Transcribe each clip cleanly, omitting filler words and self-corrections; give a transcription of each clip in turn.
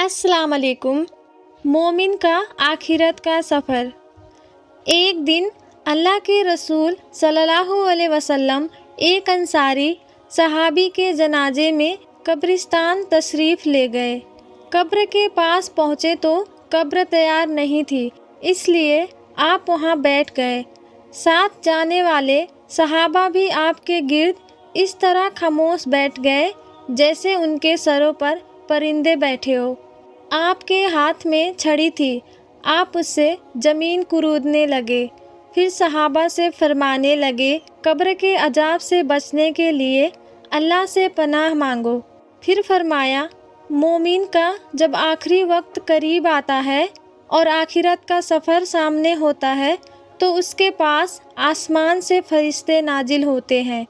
अस्सलाम वालेकुम। मोमिन का आखिरत का सफ़र। एक दिन अल्लाह के रसूल सल्लल्लाहु अलैहि वसल्लम एक अंसारी सहाबी के जनाजे में कब्रिस्तान तशरीफ़ ले गए। कब्र के पास पहुँचे तो कब्र तैयार नहीं थी, इसलिए आप वहाँ बैठ गए। साथ जाने वाले सहाबा भी आपके गिर्द इस तरह खामोश बैठ गए जैसे उनके सरों पर परिंदे बैठे हो। आपके हाथ में छड़ी थी, आप उससे ज़मीन कुरूदने लगे। फिर सहाबा से फरमाने लगे, कब्र के अजाब से बचने के लिए अल्लाह से पनाह मांगो। फिर फरमाया, मोमिन का जब आखिरी वक्त करीब आता है और आखिरत का सफ़र सामने होता है तो उसके पास आसमान से फरिश्ते नाजिल होते हैं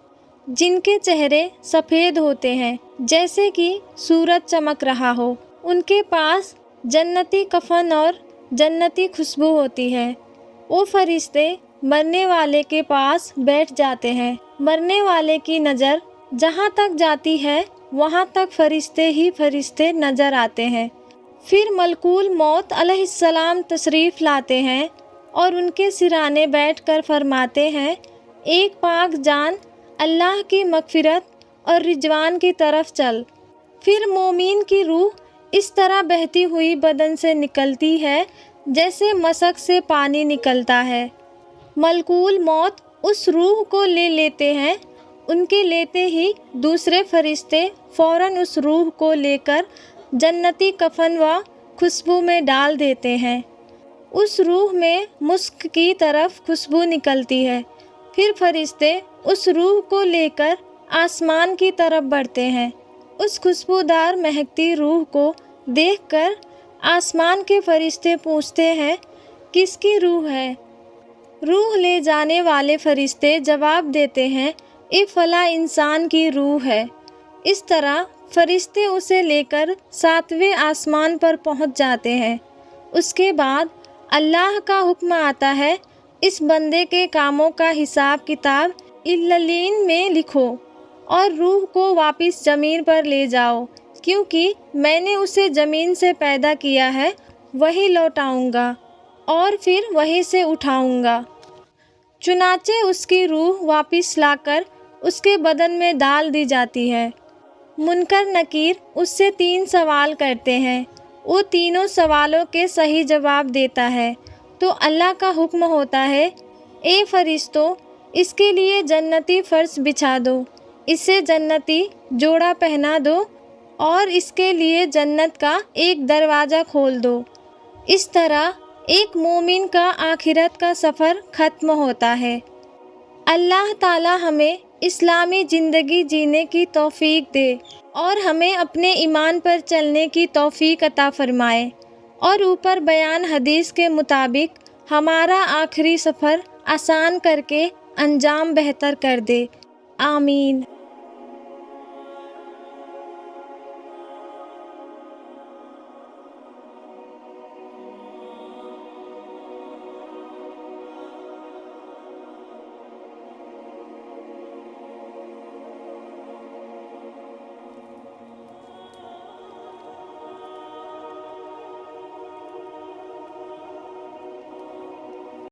जिनके चेहरे सफ़ेद होते हैं जैसे कि सूरज चमक रहा हो। उनके पास जन्नती कफन और जन्नती खुशबू होती है। वो फरिश्ते मरने वाले के पास बैठ जाते हैं। मरने वाले की नज़र जहाँ तक जाती है वहाँ तक फरिश्ते ही फरिश्ते नज़र आते हैं। फिर मलकुल मौत अलैहिस्सलाम तशरीफ़ लाते हैं और उनके सिराने बैठकर फरमाते हैं, एक पाक जान अल्लाह की मग़फ़िरत और रिजवान की तरफ चल। फिर मोमिन की रूह इस तरह बहती हुई बदन से निकलती है जैसे मशक से पानी निकलता है। मलकुल मौत उस रूह को ले लेते हैं। उनके लेते ही दूसरे फरिश्ते फ़ौरन उस रूह को लेकर जन्नती कफन व खुशबू में डाल देते हैं। उस रूह में मुस्क की तरफ खुशबू निकलती है। फिर फरिश्ते उस रूह को लेकर आसमान की तरफ बढ़ते हैं। उस खुशबूदार महकती रूह को देखकर आसमान के फरिश्ते पूछते हैं, किसकी रूह है? रूह ले जाने वाले फरिश्ते जवाब देते हैं, ये फला इंसान की रूह है। इस तरह फरिश्ते उसे लेकर 7वें आसमान पर पहुंच जाते हैं। उसके बाद अल्लाह का हुक्म आता है, इस बंदे के कामों का हिसाब किताब इल्लीन में लिखो और रूह को वापस ज़मीन पर ले जाओ, क्योंकि मैंने उसे ज़मीन से पैदा किया है, वही लौटाऊंगा और फिर वहीं से उठाऊंगा। चुनाचे उसकी रूह वापस लाकर उसके बदन में डाल दी जाती है। मुनकर नकीर उससे 3 सवाल करते हैं। वो तीनों सवालों के सही जवाब देता है तो अल्लाह का हुक्म होता है, ए फरिश्तों, इसके लिए जन्नती फ़र्श बिछा दो, इसे जन्नती जोड़ा पहना दो और इसके लिए जन्नत का एक दरवाज़ा खोल दो। इस तरह एक मोमिन का आखिरत का सफ़र ख़त्म होता है। अल्लाह ताला हमें इस्लामी ज़िंदगी जीने की तौफ़ीक दे और हमें अपने ईमान पर चलने की तौफ़ीक अता फ़रमाए और ऊपर बयान हदीस के मुताबिक हमारा आखिरी सफ़र आसान करके अंजाम बेहतर कर दे। आमीन।